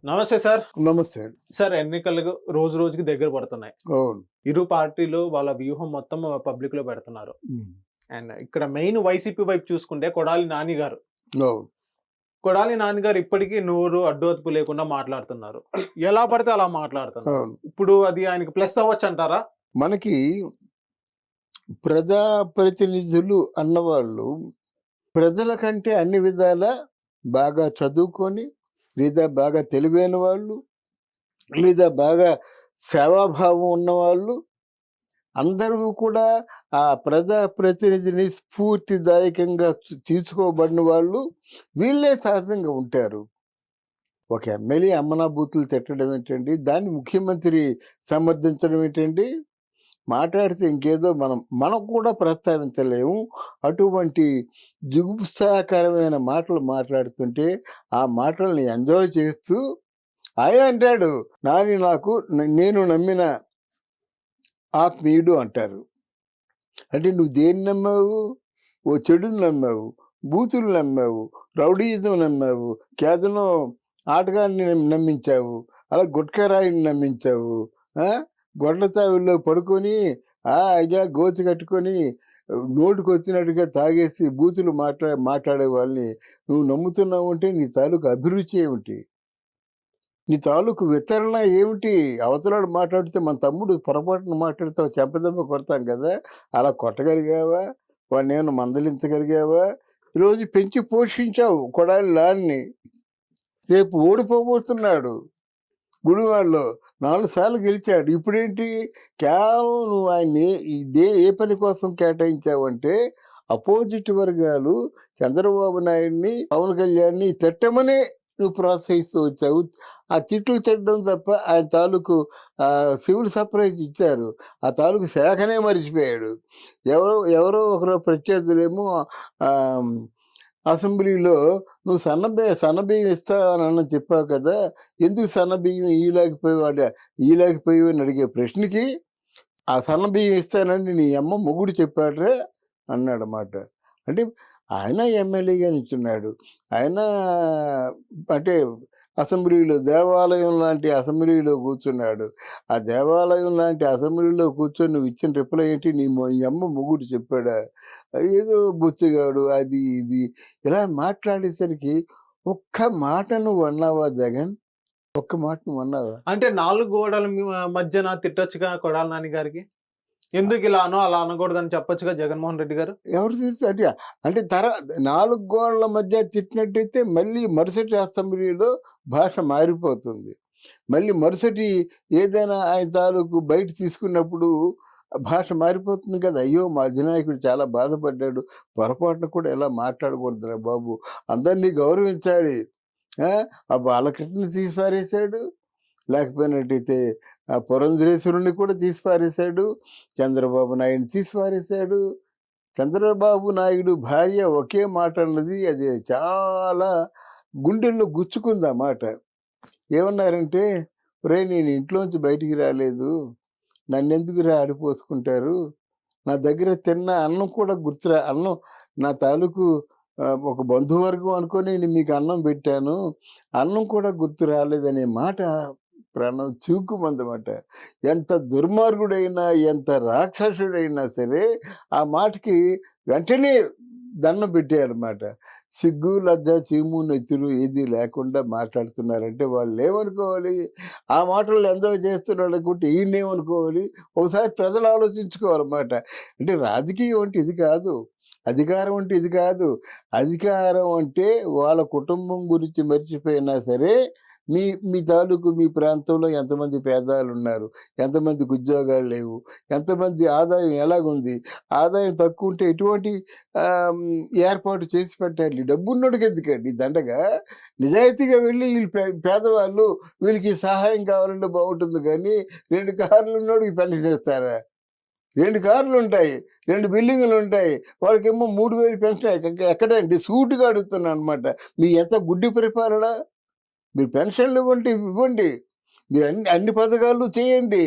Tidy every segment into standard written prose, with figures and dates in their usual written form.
నమస్తే సార్. నమస్తే అండి. సార్ ఎన్నికలకు రోజు రోజుకి దగ్గర పడుతున్నాయి. అవును. ఇరు పార్టీలు వాళ్ళ వ్యూహం మొత్తం పబ్లిక్‌లో పెడుతున్నారు. హ్మ్. అండ్ ఇక్కడ మెయిన్ వైసీపీ వైపు చూసుకుంటే కొడాలి నాని గారు. అవును. కొడాలి నాని గారు ఇప్పటికీ నోరు అడ్డు అదుపు లేకుండా మాట్లాడుతున్నారు. ఎలా పడితే అలా మాట్లాడుతున్నారు. అవును. ఇప్పుడు అది ఆయనకి ప్లస్ అవ్వచ్చంటారా? మనకి ప్రజాప్రతినిధులు అన్నవాళ్ళు ప్రజల కంటే అన్ని విధాలా బాగా చదువుకొని, లేదా బాగా తెలివైన వాళ్ళు, లేదా బాగా సేవాభావం ఉన్నవాళ్ళు అందరూ కూడా ఆ ప్రజాప్రతినిధిని స్ఫూర్తిదాయకంగా తీసుకోబడిన వాళ్ళు వీళ్ళే సహజంగా ఉంటారు. ఒక ఎమ్మెల్యే అమ్మనా బూతులు తిట్టడం ఏంటండి? దాన్ని ముఖ్యమంత్రి సమర్థించడం ఏంటండి? మాట్లాడితే ఇంకేదో మనం కూడా ప్రస్తావించలేము. అటువంటి జుగుప్సాకరమైన మాటలు మాట్లాడుతుంటే, ఆ మాటల్ని ఎంజాయ్ చేస్తూ ఆయన అంటాడు, "నాని నేను నమ్మిన ఆత్మీయుడు" అంటారు. అంటే నువ్వు దేన్ని నమ్మావు? ఓ చెడుని నమ్మావు, బూతులు నమ్మావు, రౌడీయిజం నమ్మావు, కేవలం ఆటగాన్ని నమ్మించావు, అలా గుట్కారాయిని నమ్మించావు, గొడ్ల తావుల్లో పడుకొని అయ్యా గోచి కట్టుకొని నోటికి వచ్చినట్టుగా తాగేసి బూతులు మాట్లాడే వాళ్ళని నువ్వు నమ్ముతున్నావు అంటే నీ తాలూకు అభిరుచి ఏమిటి? నీ తాలూకు వితరణ ఏమిటి? అవతలాడు మాట్లాడితే మన తమ్ముడు పొరపాటున మాట్లాడితే చెంపదెబ్బ కొడతాం కదా, అలా కొట్టగలిగావా? వాడినేమన్నా మందలించగలిగావా? ఈరోజు పెంచి పోషించావు కొడాలి నానిని. రేపు ఓడిపోబోతున్నాడు. గుడివాడలో 4 సార్లు గెలిచాడు. ఇప్పుడేంటి? కేవలం నువ్వు ఆయన్ని ఏ పని కోసం కేటాయించావంటే అపోజిట్ వర్గాలు చంద్రబాబు నాయుడిని, పవన్ కళ్యాణ్ని తిట్టమనే నువ్వు ప్రోత్సహిస్తూ వచ్చావు. ఆ తిట్లు తిట్టడం తప్ప ఆయన తాలూకు సివిల్ సప్లైస్ ఇచ్చారు, ఆ తాలూకు శాఖనే మర్చిపోయాడు. ఎవరో ఒకరు ప్రత్యర్థులేమో అసెంబ్లీలో నువ్వు సన్నబియ్యం ఇస్తానని చెప్పావు కదా, ఎందుకు సన్నబియ్యం ఈలేకపోయావు అని అడిగే ప్రశ్నకి ఆ సన్నబియ్యం ఇస్తానని నీ అమ్మ మొగుడు చెప్పాడ్రా అన్నాడన్నమాట. అంటే ఆయన ఎమ్మెల్యేగా నిల్చున్నాడు. ఆయన అంటే అసెంబ్లీలో దేవాలయం లాంటి అసెంబ్లీలో కూర్చున్నాడు. ఆ దేవాలయం లాంటి అసెంబ్లీలో కూర్చొని నువ్వు ఇచ్చిన రిప్లై ఏంటి? నీ అమ్మ మొగుడు చెప్పాడా? ఏదో బుచ్చిగాడు అది ఇది ఇలా మాట్లాడేసరికి ఒక్క మాట నువ్వు అన్నావా జగన్? ఒక్క మాట నువ్వు అన్నావా? అంటే 4 గోడల మధ్యన తిట్టొచ్చుగా కొడాలి నాని గారికి. ఎందుకు ఇలా అలా అనకూడదని చెప్పొచ్చుగా జగన్మోహన్ రెడ్డి గారు? ఎవరు తెలుసు అంటే 4 గోడల మధ్య తిట్టినట్టయితే మళ్ళీ మరుసటి అసెంబ్లీలో భాష మారిపోతుంది. మళ్ళీ మరుసటి ఏదైనా ఆయన తాలూకు బయట తీసుకున్నప్పుడు భాష మారిపోతుంది కదా. అయ్యో మా అధినాయకుడు చాలా బాధపడ్డాడు, పొరపాటున కూడా ఎలా మాట్లాడకూడదురా బాబు, అందరినీ గౌరవించాలి. ఆ బాలకృష్ణని తీసి పారేశాడు, లేకపోయినట్టయితే ఆ పురంధరేశ్వరుని కూడా తీసి పారేశాడు, చంద్రబాబు నాయుడిని తీసి పారేశాడు. చంద్రబాబు నాయుడు భార్య ఒకే మాట అన్నది, అది చాలా గుండెల్లో గుచ్చుకుంది ఆ మాట. ఏమన్నారంటే, ఒరేయ్ నేను ఇంట్లోంచి బయటికి రాలేదు, నన్నెందుకురా ఆడిపోసుకుంటారు, నా దగ్గర తిన్న అన్నం కూడా అన్నం నా తాలూకు ఒక బంధువర్గం అనుకొని నేను మీకు అన్నం పెట్టాను, అన్నం కూడా గుర్తు రాలేదనే మాట ప్రాణం చివుకుమందమాట. ఎంత దుర్మార్గుడైనా ఎంత రాక్షసుడైనా సరే ఆ మాటకి వెంటనే దండం పెట్టారన్నమాట. సిగ్గు లజ్జ చీము నెత్తురు ఏది లేకుండా మాట్లాడుతున్నారంటే వాళ్ళు ఏమనుకోవాలి? ఆ మాటలు ఎంజాయ్ చేస్తున్నాడు అనుకుంటే ఈయనేమనుకోవాలి? ఒకసారి ప్రజలు ఆలోచించుకోవాలన్నమాట. అంటే రాజకీయం అంటే ఇది కాదు, అధికారం అంటే ఇది కాదు. అధికారం అంటే వాళ్ళ కుటుంబం గురించి మర్చిపోయినా సరే మీ తాలూకు మీ ప్రాంతంలో ఎంతమంది పేదవాళ్ళు ఉన్నారు, ఎంతమందికి ఉద్యోగాలు లేవు, ఎంతమంది ఆదాయం ఎలాగుంది, ఆదాయం తక్కువ ఉంటే ఎటువంటి ఏర్పాటు చేసి పెట్టాలి. డబ్బున్నోడికి ఎందుకండి దండగా? నిజాయితీగా వెళ్ళి వీళ్ళు పేదవాళ్ళు, వీళ్ళకి సహాయం కావాలంటే బాగుంటుంది, కానీ 2 కార్లు ఉన్నోడికి పెన్షన్ ఇస్తారా? 2 కార్లు ఉంటాయి, 2 బిల్డింగులు ఉంటాయి, వాళ్ళకేమో 3000 పెన్షన్ ఎక్కడండి? సూటుగా అడుగుతున్నాను అనమాట. మీ ఎంత గుడ్డి పరిపాలన? మీరు పెన్షన్లు ఇవ్వండి, మీరు అన్ని పథకాలు చేయండి.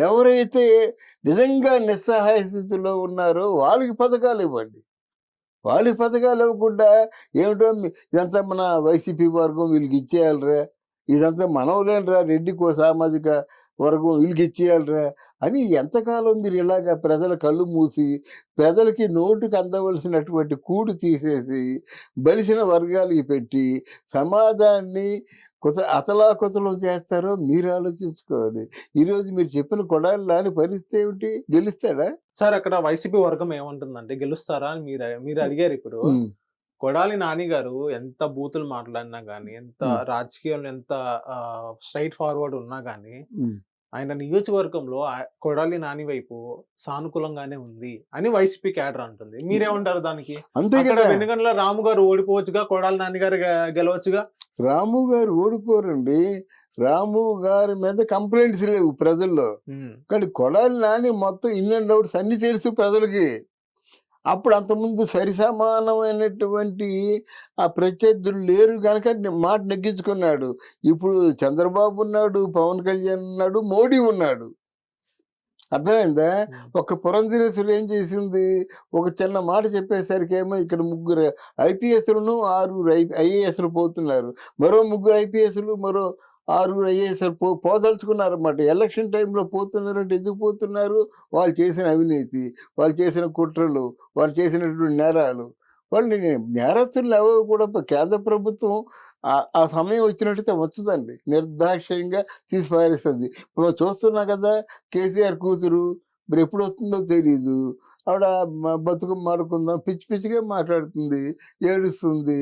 ఎవరైతే నిజంగా నిస్సహాయ స్థితిలో ఉన్నారో వాళ్ళకి పథకాలు ఇవ్వండి. వాళ్ళకి పథకాలు ఇవ్వకుండా ఏమిటో ఇదంతా మన వైసీపీ వర్గం వీళ్ళకి ఇచ్చేయాలరా, ఇదంతా మనవలేనరా, రెడ్డికో సామాజిక వర్గం వీళ్ళకి ఇచ్చేయాలరా అని ఎంతకాలం మీరు ఇలాగ ప్రజల కళ్ళు మూసి ప్రజలకి నోటుకు అందవలసినటువంటి కూడు తీసేసి బలిసిన వర్గాలకి పెట్టి సమాజాన్ని అతలాకుతలం చేస్తారో మీరు ఆలోచించుకోవాలి. ఈరోజు మీరు చెప్పిన కొడాలి నాని పరిస్థితి ఏమిటి? గెలుస్తాడా? సార్ అక్కడ వైసీపీ వర్గం ఏమంటుందంటే గెలుస్తారా అని మీరు అడిగారు ఇప్పుడు. ఉమ్, కొడాలి నాని గారు ఎంత బూతులు మాట్లాడినా గానీ, ఎంత ఉమ్, రాజకీయంలో ఎంత స్ట్రెయిట్ ఫార్వర్డ్ ఉన్నా గానీ, ఉమ్. ఆయన నియోజకవర్గంలో కొడాలి నాని వైపు సానుకూలంగానే ఉంది అని వైసీపీ క్యాడర్ అంటుంది. మీరేమంటారు దానికి? అంతే అక్కడ కదా. వెనుగండ్ల రాము గారు ఓడిపోవచ్చుగా, కొడాలి నాని గారు గెలవచ్చుగా. రాము గారు ఓడిపోరండి. రాము గారి మీద కంప్లైంట్స్ లేవు ప్రజల్లో. ఉమ్, కానీ కొడాలి నాని మొత్తం ఇన్ అండ్ అవుట్స్ అన్ని తెలుసు ప్రజలకి. అప్పుడు అంతకుముందు సరిసమానమైనటువంటి ఆ ప్రత్యర్థులు లేరు కనుక మాట నెగ్గించుకున్నాడు. ఇప్పుడు చంద్రబాబు ఉన్నాడు, పవన్ కళ్యాణ్ ఉన్నాడు, మోడీ ఉన్నాడు. అర్థమైందా? ఒక పురంధరేశ్వరి ఏం చేసింది? ఒక చిన్న మాట చెప్పేసరికి ఏమో ఇక్కడ 3 ఐపీఎస్లను 6 ఐఏఎస్లు పోతున్నారు. మరో 3 ఐపీఎస్లు, మరో 6 ఐఏఎస్లు పోదలుచుకున్నారన్నమాట. ఎలక్షన్ టైంలో పోతున్నారంటే ఎందుకు పోతున్నారు? వాళ్ళు చేసిన అవినీతి, వాళ్ళు చేసిన కుట్రలు, వాళ్ళు చేసినటువంటి నేరాలు. వాళ్ళని నేరస్తులు ఎవరు కూడా కేంద్ర ప్రభుత్వం ఆ సమయం వచ్చినట్టయితే వచ్చుదండి, నిర్దాక్ష్యంగా తీసి పారేస్తుంది. ఇప్పుడు మనం చూస్తున్నాం కదా, కేసీఆర్ కూతురు మరి ఎప్పుడు వస్తుందో తెలీదు. ఆవిడ బతుకమ్మ ఆడుకుందాం పిచ్చి పిచ్చిగా మాట్లాడుతుంది, ఏడుస్తుంది,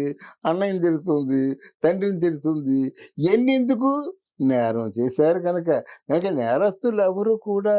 అన్నయ్యని తిడుతుంది, తండ్రిని తిడుతుంది. ఇవన్నీ ఎందుకు? నేరం చేశారు కనుక. నేరస్తులు ఎవరు కూడా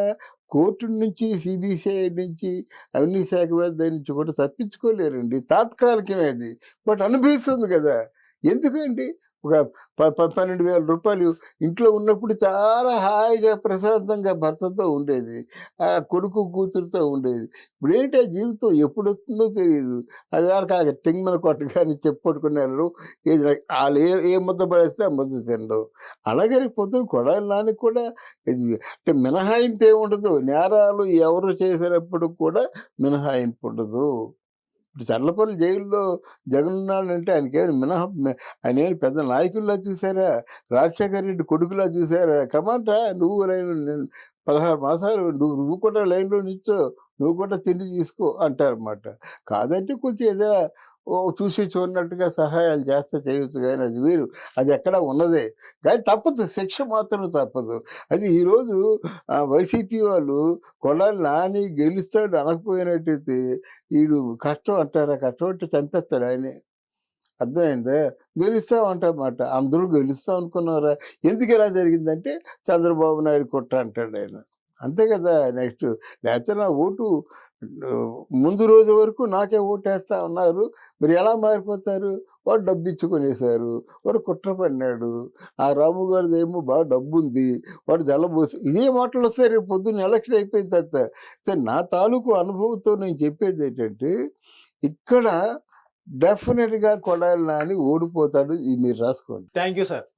కోర్టు నుంచి, సిబిసిఐ నుంచి, అవినీతి శాఖ దగ్గర నుంచి కూడా తప్పించుకోలేరండి. తాత్కాలికమే అది, బట్ అనిపిస్తుంది కదా. ఎందుకండి? ఒక 12,000 రూపాయలు ఇంట్లో ఉన్నప్పుడు చాలా హాయిగా ప్రశాంతంగా భర్తతో ఉండేది, ఆ కొడుకు కూతురుతో ఉండేది. ఇప్పుడు ఏంటి ఆ జీవితం ఎప్పుడు వస్తుందో తెలియదు. అది వాళ్ళకి టింగ్మన కొట్టగాని చెప్పుకొట్టుకున్నారు. ఏది వాళ్ళు ఏ ముద్ద పడేస్తే ఆ ముద్ద తినడం. అలాగే పొద్దున కొడాలి నాని కూడా ఇది అంటే మినహాయింపు ఏముండదు. నేరాలు ఎవరు చేసినప్పుడు కూడా మినహాయింపు ఉండదు. ఇప్పుడు చర్లపల్లి జైల్లో జగన్ ఉన్నాడంటే ఆయనకేమైనా ఆయన ఏమైనా పెద్ద నాయకుల్లా చూసారా? రాజశేఖర రెడ్డి కొడుకులా చూసారా? కమాంట్రా నువ్వు లైన్ 16 మాసాలు నువ్వు కూడా లైన్లో నిల్చో, నువ్వు కూడా తిండి తీసుకో అంటారన్నమాట. కాదంటే కొంచెం ఏదైనా చూసి చూడనట్టుగా సహాయాలు చేస్తే చేయొచ్చు, కానీ అది వేరు. అది ఎక్కడ ఉన్నదే. కానీ తప్పదు, శిక్ష మాత్రం తప్పదు. అది ఈరోజు వైసీపీ వాళ్ళు కొడాలి నాని గెలుస్తాడు అనకపోయినట్టయితే వీడు కష్టం అంటారా? కష్టం అంటే చంపేస్తాడు ఆయనే. అర్థమైందా? గెలుస్తామంటామాట. అందరూ గెలుస్తాం అనుకున్నారా? ఎందుకు ఇలా జరిగిందంటే చంద్రబాబు నాయుడు కుట్ర అంటాడు ఆయన. అంతే కదా. నెక్స్ట్ లేకపోతే నా ఓటు ముందు రోజు వరకు నాకే ఓటేస్తా ఉన్నారు, మరి ఎలా మారిపోతారు? వాడు డబ్బు ఇచ్చుకొనేసారు, వాడు కుట్ర పడినాడు, ఆ రాము గారిది ఏమో బాగా డబ్బు ఉంది, వాడు జలబోసి ఇదే మాటలు వస్తాయి రేపు పొద్దున్న ఎలక్షన్ అయిపోయిన తర్వాత. సరే, నా తాలూకు అనుభవంతో నేను చెప్పేది ఏంటంటే ఇక్కడ డెఫినెట్గా కొడాలి నాని ఓడిపోతాడు. ఇది మీరు రాసుకోండి. Thank you sir.